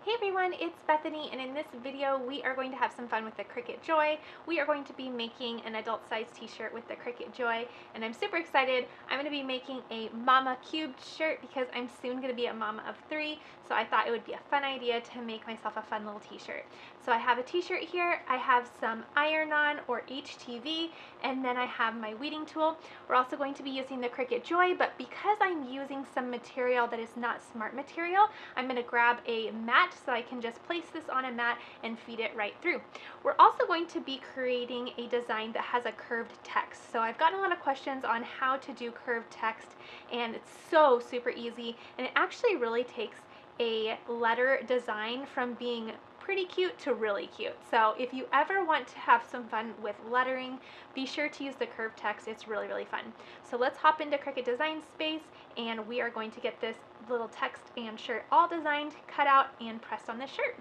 Hey everyone, it's Bethany, and in this video we are going to have some fun with the Cricut Joy. We are going to be making an adult size t-shirt with the Cricut Joy, and I'm super excited. I'm going to be making a mama cubed shirt because I'm soon going to be a mama of 3, so I thought it would be a fun idea to make myself a fun little t-shirt. So I have a t-shirt here, I have some iron-on or HTV, and then I have my weeding tool. We're also going to be using the Cricut Joy, but because I'm using some material that is not smart material, I'm going to grab a mat so I can just place this on a mat and feed it right through. We're also going to be creating a design that has a curved text. So I've gotten a lot of questions on how to do curved text, and it's so super easy, and it actually really takes a letter design from being pretty cute to really cute. So if you ever want to have some fun with lettering, be sure to use the curved text. It's really, really fun. So let's hop into Cricut Design Space, and we are going to get this little text and shirt all designed, cut out, and pressed on this shirt.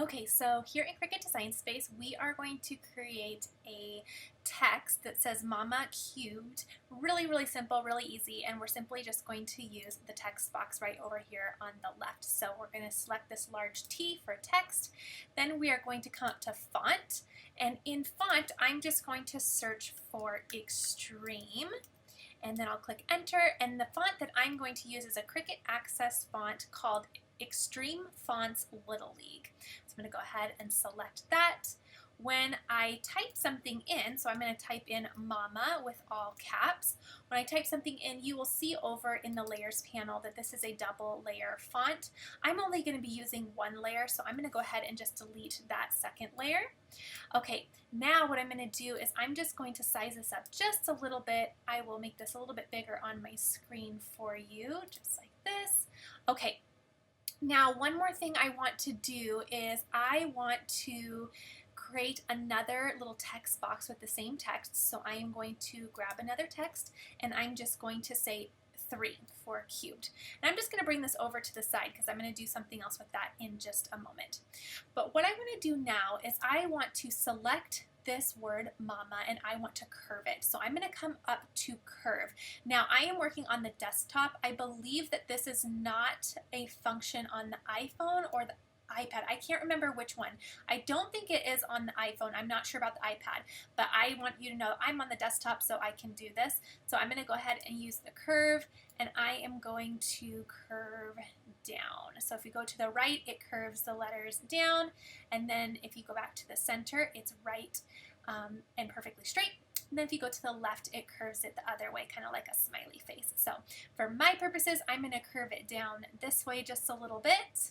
Okay, so here in Cricut Design Space, we are going to create a text that says Mama Cubed. Really, really simple, really easy, and we're simply just going to use the text box right over here on the left. So we're going to select this large T for text. Then we are going to come up to font, and in font, I'm just going to search for Extreme. And then I'll click enter, and the font that I'm going to use is a Cricut Access font called Extreme Fonts Little League. So I'm going to go ahead and select that. When I type something in, so I'm going to type in mama with all caps. When I type something in, you will see over in the layers panel that this is a double layer font. I'm only going to be using one layer, so I'm going to go ahead and just delete that second layer. Okay, now what I'm going to do is I'm just going to size this up just a little bit. I will make this a little bit bigger on my screen for you, just like this. Okay. Now, one more thing I want to do is I want to create another little text box with the same text. So I am going to grab another text, and I'm just going to say 3 for cubed. And I'm just going to bring this over to the side because I'm going to do something else with that in just a moment. But what I want to do now is I want to select this word mama, and I want to curve it. So I'm going to come up to curve. Now I am working on the desktop. I believe that this is not a function on the iPhone or the iPad. I can't remember which one. I don't think it is on the iPhone. I'm not sure about the iPad, but I want you to know I'm on the desktop so I can do this. So I'm going to go ahead and use the curve, and I am going to curve down. So if you go to the right, it curves the letters down, and then if you go back to the center, it's right and perfectly straight. And then if you go to the left, it curves it the other way, kind of like a smiley face. So for my purposes, I'm going to curve it down this way just a little bit.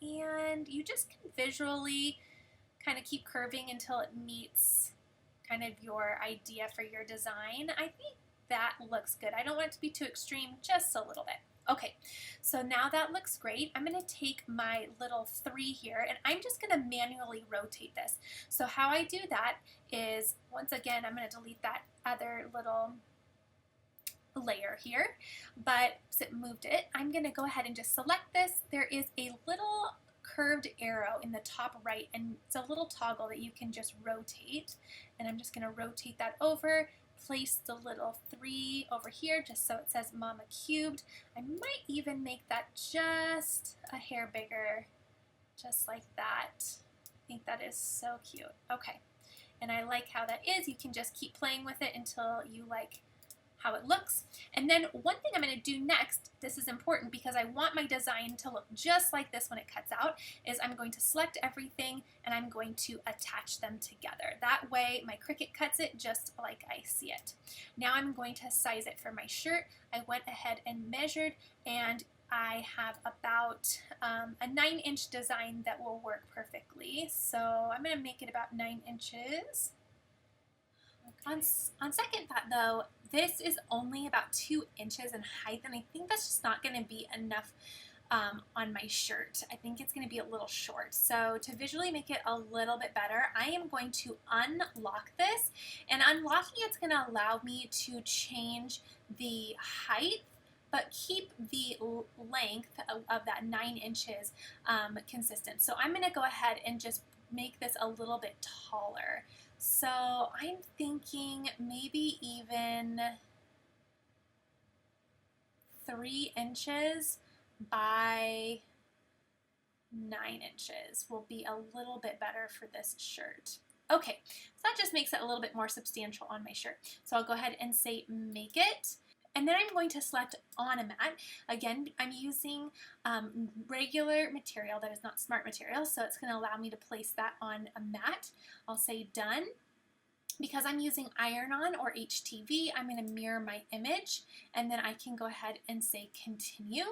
And you just can visually kind of keep curving until it meets kind of your idea for your design. I think that looks good. I don't want it to be too extreme, just a little bit. Okay, so now that looks great. I'm going to take my little 3 here, and I'm just going to manually rotate this. So how I do that is, once again, I'm going to delete that other little layer here, but since it moved it, I'm going to go ahead and just select this. There is a little curved arrow in the top right, and it's a little toggle that you can just rotate, and I'm just going to rotate that over, place the little 3 over here just so it says mama cubed. I might even make that just a hair bigger, just like that. I think that is so cute. Okay, and I like how that is. You can just keep playing with it until you like how it looks. And then one thing I'm going to do next, this is important because I want my design to look just like this when it cuts out, is I'm going to select everything and I'm going to attach them together. That way my Cricut cuts it just like I see it. Now I'm going to size it for my shirt. I went ahead and measured, and I have about a 9-inch design that will work perfectly. So I'm going to make it about 9 inches. Okay. On second thought though, this is only about 2 inches in height, and I think that's just not going to be enough on my shirt. I think it's going to be a little short. So to visually make it a little bit better, I am going to unlock this, and unlocking it's going to allow me to change the height but keep the length of that 9 inches consistent. So I'm going to go ahead and just make this a little bit taller. So I'm thinking maybe even 3 inches by 9 inches will be a little bit better for this shirt. Okay, so that just makes it a little bit more substantial on my shirt. So I'll go ahead and say make it. And then I'm going to select on a mat. Again, I'm using regular material that is not smart material, so it's going to allow me to place that on a mat. I'll say done. Because I'm using iron-on or HTV, I'm going to mirror my image, and then I can go ahead and say continue.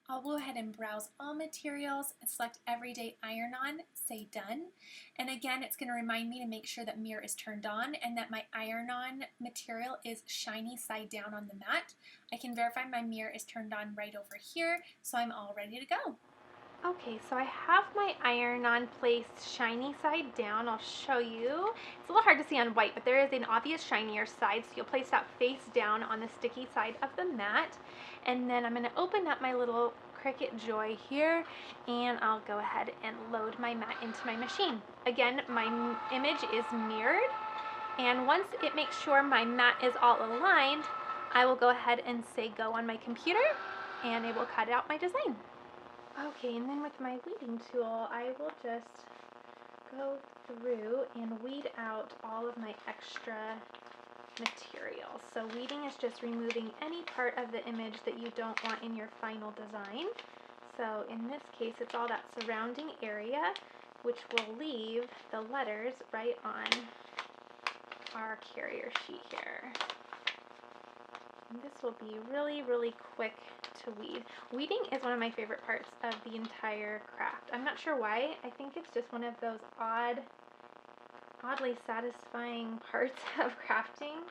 I'll go ahead and browse all materials and select everyday iron-on, say done. And again, it's going to remind me to make sure that mirror is turned on and that my iron-on material is shiny side down on the mat. I can verify my mirror is turned on right over here, so I'm all ready to go. Okay, so I have my iron-on placed shiny side down. I'll show you. It's a little hard to see on white, but there is an obvious shinier side, so you'll place that face down on the sticky side of the mat. And then I'm going to open up my little Cricut Joy here, and I'll go ahead and load my mat into my machine. Again, my image is mirrored, and once it makes sure my mat is all aligned, I will go ahead and say go on my computer, and it will cut out my design. Okay, and then with my weeding tool, I will just go through and weed out all of my extra material. So weeding is just removing any part of the image that you don't want in your final design. So in this case, it's all that surrounding area, which will leave the letters right on our carrier sheet here. And this will be really, really quick to weed. Weeding is one of my favorite parts of the entire craft. I'm not sure why. I think it's just one of those oddly satisfying parts of crafting,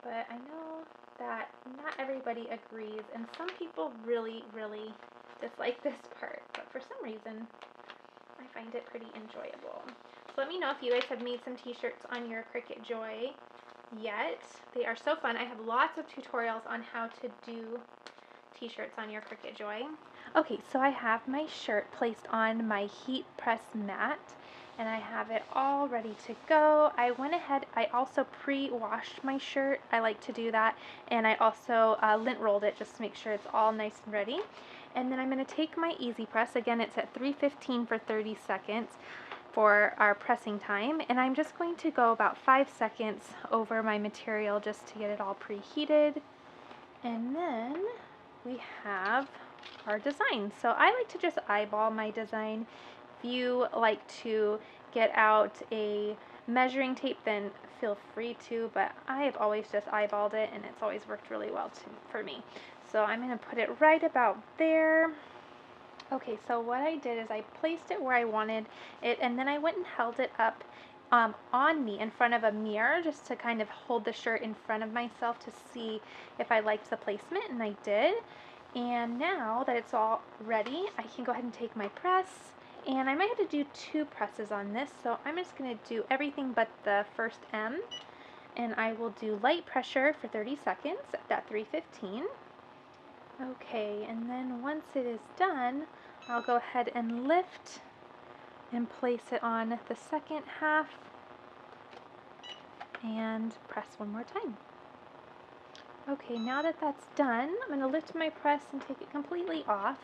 but I know that not everybody agrees, and some people really, really dislike this part, but for some reason I find it pretty enjoyable. So let me know if you guys have made some t-shirts on your Cricut Joy yet. They are so fun. I have lots of tutorials on how to do t-shirts on your Cricut Joy. Okay, so I have my shirt placed on my heat press mat, and I have it all ready to go. I went ahead, I also pre-washed my shirt. I like to do that, and I also lint rolled it just to make sure it's all nice and ready. And then I'm going to take my EasyPress. Again, it's at 315 for 30 seconds for our pressing time, and I'm just going to go about 5 seconds over my material just to get it all preheated. And then we have our design. So I like to just eyeball my design. If you like to get out a measuring tape, then feel free to, but I have always just eyeballed it, and it's always worked really well for me. So I'm going to put it right about there. Okay, so what I did is I placed it where I wanted it, and then I went and held it up on me in front of a mirror just to kind of hold the shirt in front of myself to see if I liked the placement, and I did. And now that it's all ready, I can go ahead and take my press, and I might have to do 2 presses on this, so I'm just going to do everything but the first M, and I will do light pressure for 30 seconds at 315. Okay, and then once it is done, I'll go ahead and lift and place it on the second half and press one more time. Okay, now that that's done, I'm going to lift my press and take it completely off.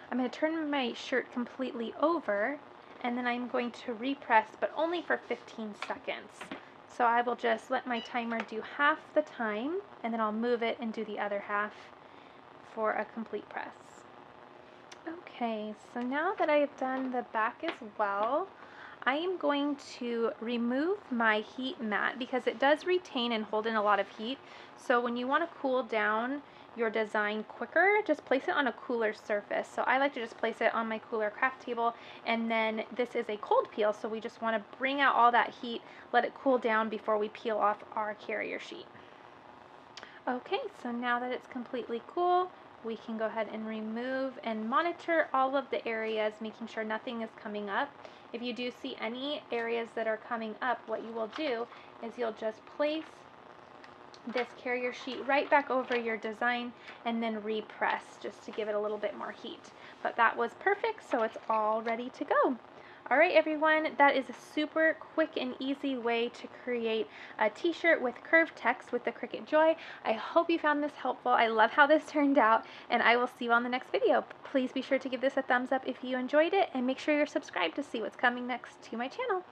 I'm going to turn my shirt completely over, and then I'm going to repress, but only for 15 seconds. So I will just let my timer do half the time, and then I'll move it and do the other half for a complete press. Okay, so now that I have done the back as well, I am going to remove my heat mat because it does retain and hold in a lot of heat. So when you want to cool down your design quicker, just place it on a cooler surface. So I like to just place it on my cooler craft table, and then this is a cold peel, so we just want to bring out all that heat, let it cool down before we peel off our carrier sheet. Okay, so now that it's completely cool, we can go ahead and remove and monitor all of the areas, making sure nothing is coming up. If you do see any areas that are coming up, what you will do is you'll just place this carrier sheet right back over your design and then repress just to give it a little bit more heat. But that was perfect, so it's all ready to go. Alright everyone, that is a super quick and easy way to create a t-shirt with curved text with the Cricut Joy. I hope you found this helpful. I love how this turned out, and I will see you on the next video. Please be sure to give this a thumbs up if you enjoyed it, and make sure you're subscribed to see what's coming next to my channel.